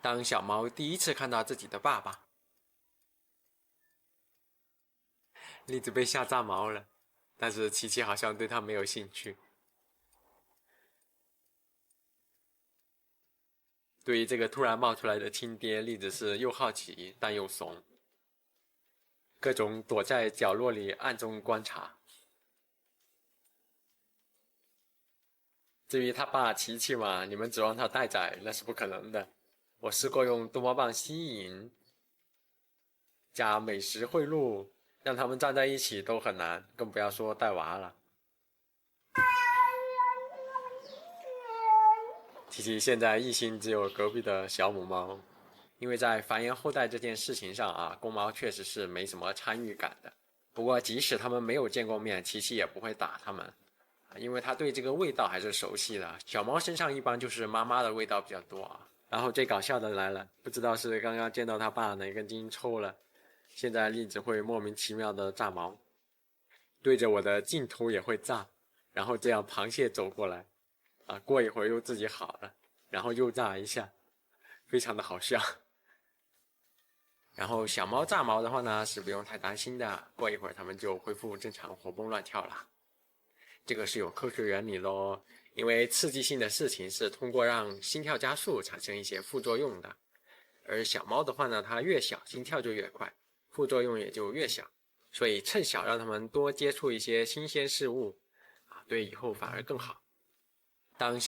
当小猫第一次看到自己的爸爸，栗子被吓炸毛了，但是琪琪好像对它没有兴趣。对于这个突然冒出来的亲爹，栗子是又好奇但又怂，各种躲在角落里暗中观察。至于他爸琪琪嘛，你们指望他待宰那是不可能的。我试过用逗猫棒吸引，加美食贿赂，让他们站在一起都很难，更不要说带娃了。琪琪现在一心只有隔壁的小母猫，因为在繁衍后代这件事情上啊，公猫确实是没什么参与感的。不过即使他们没有见过面，琪琪也不会打他们，因为他对这个味道还是熟悉的。小猫身上一般就是妈妈的味道比较多啊。然后最搞笑的来了，不知道是刚刚见到他爸哪根筋抽了，现在栗子会莫名其妙的炸毛，对着我的镜头也会炸，然后这样螃蟹走过来，过一会儿又自己好了，然后又炸一下，非常的好笑。然后小猫炸毛的话呢，是不用太担心的，过一会儿它们就恢复正常活蹦乱跳了。这个是有科学原理咯，因为刺激性的事情是通过让心跳加速产生一些副作用的，而小猫的话呢，它越小心跳就越快，副作用也就越小，所以趁小让它们多接触一些新鲜事物，对以后反而更好。当